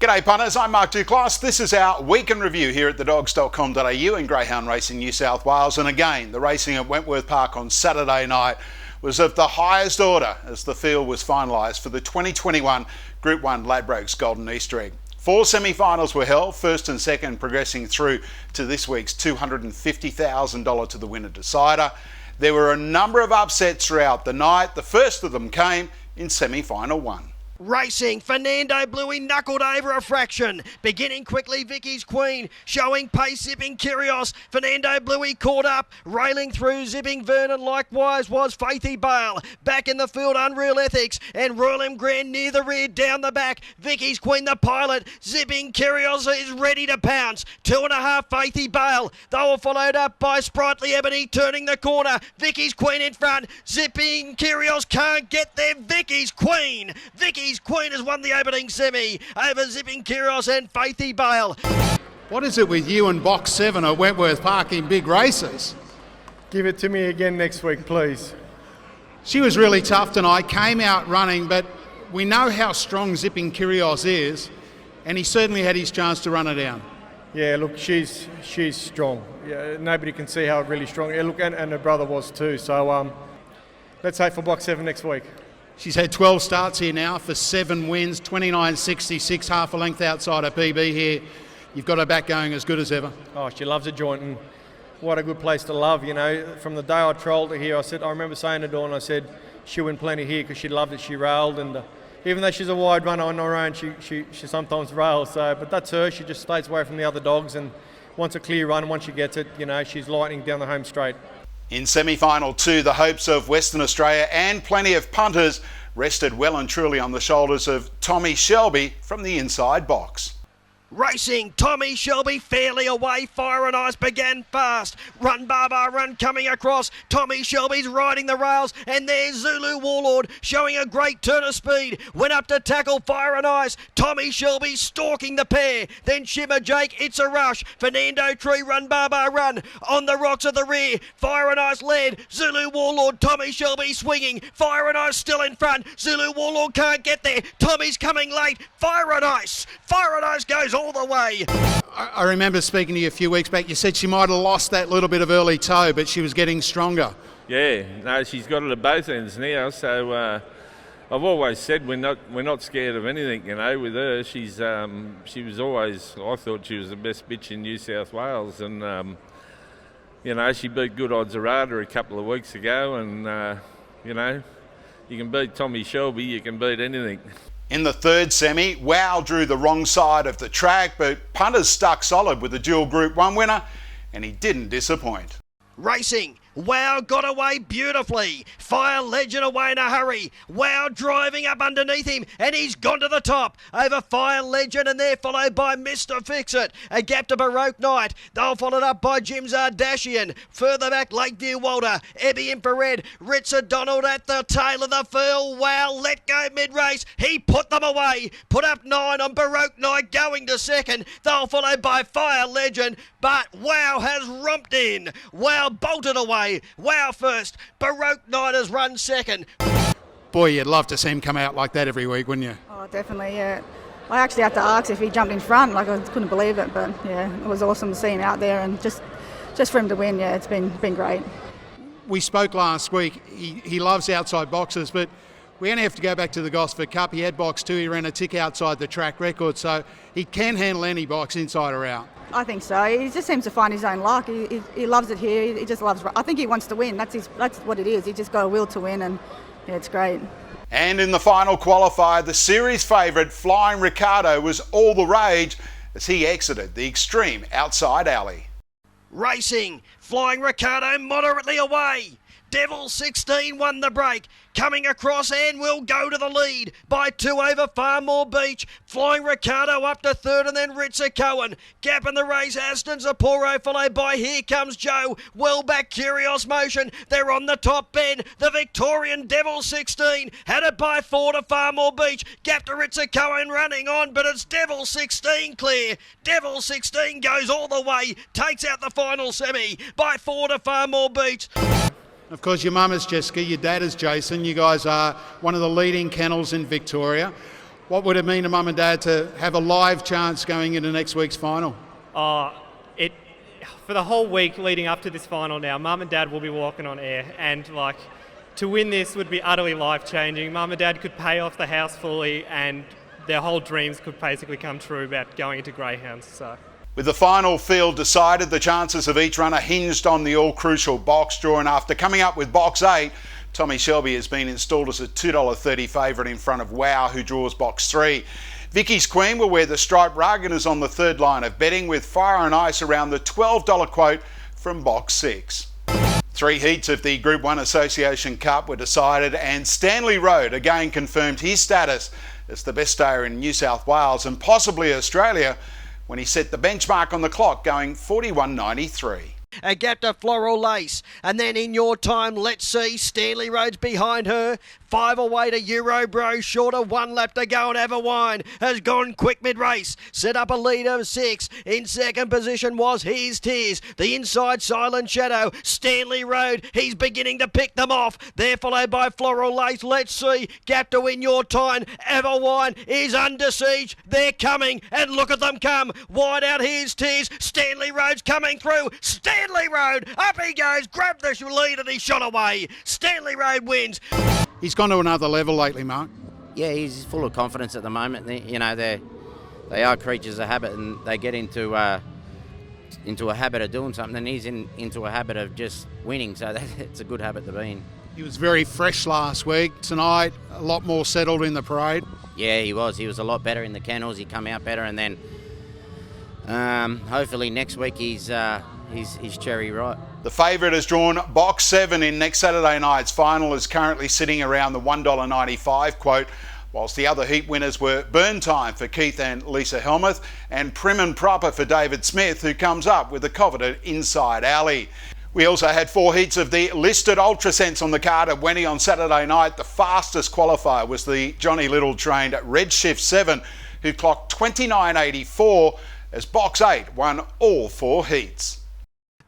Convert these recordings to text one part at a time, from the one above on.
G'day punters, I'm Mark Duclos. This is our week in review here at thedogs.com.au in Greyhound Racing New South Wales. And again, the racing at Wentworth Park on Saturday night was of the highest order as the field was finalised for the 2021 Group 1 Ladbrokes Golden Easter Egg. 4 semi-finals were held, first and second progressing through to this week's $250,000 to the winner decider. There were a number of upsets throughout the night. The first of them came in semi-final 1. Racing, Fernando Bluey knuckled over a fraction. Beginning quickly, Vicky's Queen, showing pace, zipping Kyrgios. Fernando Bluey caught up, railing through, zipping Vernon. Likewise was Faithy Bale. Back in the field, Unreal Ethics and Royal M Grand near the rear, down the back. Vicky's Queen, the pilot, zipping Kyrgios is ready to pounce. 2.5, Faithy Bale. They were followed up by Sprightly Ebony, turning the corner. Vicky's Queen in front, zipping Kyrgios can't get there. Vicky's Queen has won the opening semi over zipping Kyrgios and Faithy Bale. What is it with you and box 7 at Wentworth Park in big races? Give it to me again next week, please. She was really tough tonight, came out running, but we know how strong zipping Kyrgios is, and he certainly had his chance to run her down. Yeah, look, she's strong. Yeah, nobody can see how really strong. Yeah, look, and her brother was too. So let's hope for box 7 next week. She's had 12 starts here now for 7 wins, 29.66, half a length outside her PB here. You've got her back going as good as ever. Oh, she loves a joint, and what a good place to love, you know. From the day I trolled her here, I remember saying to Dawn, I said, she'll win plenty here because she loved it, she railed, and even though she's a wide runner on her own, she sometimes rails, but that's her. She just stays away from the other dogs and wants a clear run. Once she gets it, you know, she's lightning down the home straight. In semi-final 2, the hopes of Western Australia and plenty of punters rested well and truly on the shoulders of Tommy Shelby from the inside box. Racing, Tommy Shelby fairly away, Fire and Ice began fast. Run Baba Run coming across, Tommy Shelby's riding the rails, and there's Zulu Warlord showing a great turn of speed. Went up to tackle Fire and Ice, Tommy Shelby stalking the pair. Then Shimmer Jake, It's a Rush, Fernando Tree, Run Baba Run. On the rocks at the rear, Fire and Ice led, Zulu Warlord, Tommy Shelby swinging, Fire and Ice still in front, Zulu Warlord can't get there, Tommy's coming late, Fire and Ice goes all the way. I remember speaking to you a few weeks back. You said she might have lost that little bit of early toe, but she was getting stronger. Yeah, no, she's got it at both ends now. So I've always said we're not scared of anything. You know, with her, she was always. I thought she was the best bitch in New South Wales, and you know, she beat Good Odds Arada a couple of weeks ago, and you know, you can beat Tommy Shelby, you can beat anything. In the third semi, Wow drew the wrong side of the track, but punters stuck solid with the dual Group 1 winner, and he didn't disappoint. Racing, Wow got away beautifully. Fire Legend away in a hurry. Wow driving up underneath him, and he's gone to the top over Fire Legend, and they're followed by Mr. Fix-It. A gap to Baroque Knight. They'll followed up by Jim Zardashian. Further back, Lakeview Walter, Ebby Infrared, Richard Donald at the tail of the field. Wow let go mid-race. He put them away. Put up 9 on Baroque Knight going to second. They'll followed by Fire Legend, but Wow has romped in. Wow bolted away. Wow first, Baroque Knight has run second. Boy, you'd love to see him come out like that every week, wouldn't you? Oh, definitely, yeah. I actually had to ask if he jumped in front, like I couldn't believe it, but yeah, it was awesome to see him out there, and just for him to win, yeah, it's been great. We spoke last week, he loves outside boxes, but we only have to go back to the Gosford Cup. He had box 2, he ran a tick outside the track record, so he can handle any box inside or out. I think so. He just seems to find his own luck. He loves it here. He just loves. I think he wants to win. That's what it is. He just got a will to win, and yeah, it's great. And in the final qualifier, the series favourite Flying Ricardo was all the rage as he exited the extreme outside alley. Racing, Flying Ricardo moderately away. Devil 16 won the break. Coming across and will go to the lead by 2 over Farmore Beach. Flying Ricardo up to third, and then Ritzer Cohen. Gap in the race, Aston Zaporo followed by Here Comes Joe. Well back, Curious Motion. They're on the top bend. The Victorian Devil 16 had it by 4 to Farmore Beach. Gap to Ritzer Cohen running on, but it's Devil 16 clear. Devil 16 goes all the way, takes out the final semi by 4 to Farmore Beach. Of course, your mum is Jessica, your dad is Jason. You guys are one of the leading kennels in Victoria. What would it mean to Mum and Dad to have a live chance going into next week's final? For the whole week leading up to this final now, Mum and Dad will be walking on air, and to win this would be utterly life-changing. Mum and Dad could pay off the house fully, and their whole dreams could basically come true about going into greyhounds. So, with the final field decided, the chances of each runner hinged on the all-crucial box draw, and after coming up with box 8, Tommy Shelby has been installed as a $2.30 favourite in front of Wow, who draws box 3. Vicky's Queen will wear the striped rug and is on the third line of betting, with Fire and Ice around the $12 quote from box 6. 3 heats of the Group 1 Association Cup were decided, and Stanley Road again confirmed his status as the best stayer in New South Wales and possibly Australia when he set the benchmark on the clock, going 41.93. A gap to Floral Lace, and then in your time, let's see, Stanley Road's behind her. 5 away to Euro Bro, short of 1 lap to go, and Have a Wine has gone quick mid-race, set up a lead of 6. In second position was Here's Tears, the inside Silent Shadow. Stanley Road, he's beginning to pick them off. They're followed by Floral Lace. Let's see, gap to In Your Time. Have a Wine is under siege. They're coming, and look at them come. Wide out, Here's Tears. Stanley Road's coming through. Stanley Road, up he goes, grabbed the lead and he shot away. Stanley Road wins. He's gone to another level lately, Mark. Yeah, he's full of confidence at the moment. They are creatures of habit, and they get into a habit of doing something, and he's into a habit of just winning, so it's a good habit to be in. He was very fresh last week. Tonight, a lot more settled in the parade. Yeah, he was. He was a lot better in the kennels. He come out better, and then hopefully next week he's cherry right. The favourite has drawn box 7 in next Saturday night's final, is currently sitting around the $1.95 quote, whilst the other heat winners were Burn Time for Keith and Lisa Helmuth and Prim and Proper for David Smith, who comes up with the coveted Inside Alley. We also had 4 heats of the listed Ultrasense on the card at Wenny on Saturday night. The fastest qualifier was the Johnny Little trained Redshift 7, who clocked 29.84 as box 8 won all 4 heats.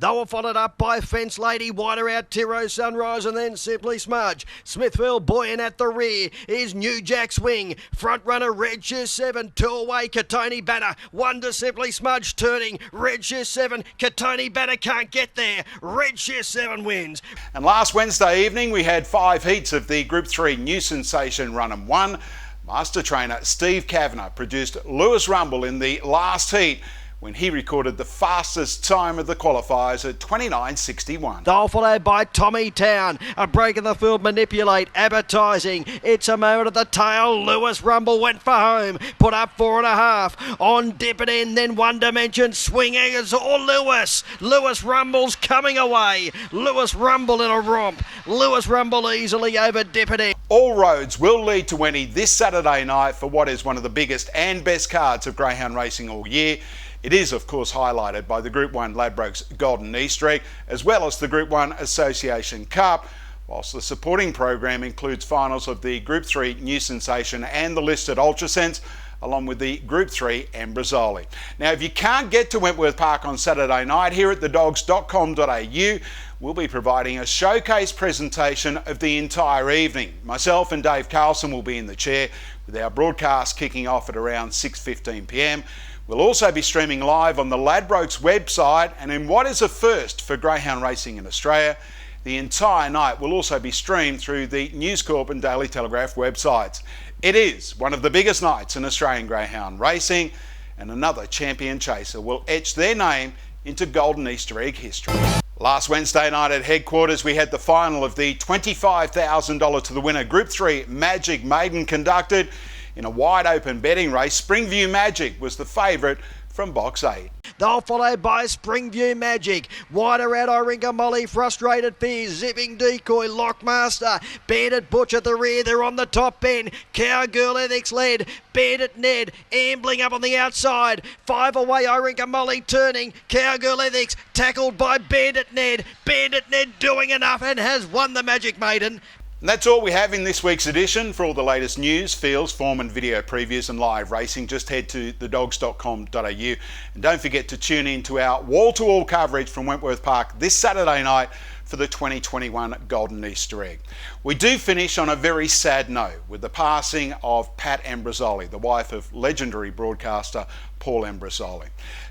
They were followed up by Fence Lady, wider out Tiro Sunrise, and then Simply Smudge. Smithville buoyant at the rear is New Jack Swing. Front runner Redshift 7, 2 away Katoni Banner. 1 to Simply Smudge turning. Redshift 7, Katoni Banner can't get there. Redshift 7 wins. And last Wednesday evening we had 5 heats of the Group 3 New Sensation Run and 1. Master trainer Steve Kavanagh produced Lewis Rumble in the last heat when he recorded the fastest time of the qualifiers at 29.61. They'll followed by Tommy Town. A break in the field, Manipulate, Advertising. It's a moment at the tail. Lewis Rumble went for home. Put up 4.5. On Dip It In, then One Dimension. Swingers or Lewis. Lewis Rumble's coming away. Lewis Rumble in a romp. Lewis Rumble easily over Dip It In. All roads will lead to Wenny this Saturday night for what is one of the biggest and best cards of greyhound racing all year. It is, of course, highlighted by the Group 1 Ladbrokes Golden Easter Egg, as well as the Group 1 Association Cup, whilst the supporting program includes finals of the Group 3 New Sensation and the listed Ultrasense, along with the Group 3 Ambrosoli. Now, if you can't get to Wentworth Park on Saturday night, here at thedogs.com.au, we'll be providing a showcase presentation of the entire evening. Myself and Dave Carlson will be in the chair, with our broadcast kicking off at around 6:15 p.m. We'll also be streaming live on the Ladbrokes website, and in what is a first for greyhound racing in Australia, the entire night will also be streamed through the News Corp and Daily Telegraph websites. It is one of the biggest nights in Australian greyhound racing, and another champion chaser will etch their name into Golden Easter Egg history. Last Wednesday night at headquarters, we had the final of the $25,000 to the winner Group 3 Magic Maiden conducted in a wide open betting race. Springview Magic was the favourite from box 8. They'll followed by Springview Magic. Wider out Iringa Molly, Frustrated Fears, Zipping Decoy, Lockmaster, Bandit Butch at the rear, they're on the top end. Cowgirl Ethics led, Bandit Ned ambling up on the outside. 5 away Iringa Molly turning, Cowgirl Ethics tackled by Bandit Ned. Bandit Ned doing enough and has won the Magic Maiden. And that's all we have in this week's edition. For all the latest news, fields, form and video previews and live racing, just head to thedogs.com.au. And don't forget to tune in to our wall-to-wall coverage from Wentworth Park this Saturday night for the 2021 Golden Easter Egg. We do finish on a very sad note with the passing of Pat Ambrosoli, the wife of legendary broadcaster Paul Ambrosoli.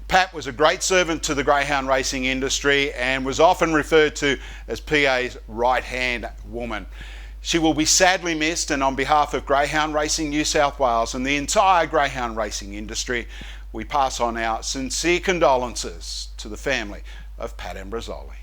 Pat was a great servant to the greyhound racing industry and was often referred to as PA's right-hand woman. She will be sadly missed, and on behalf of Greyhound Racing New South Wales and the entire greyhound racing industry, we pass on our sincere condolences to the family of Pat Ambrosoli.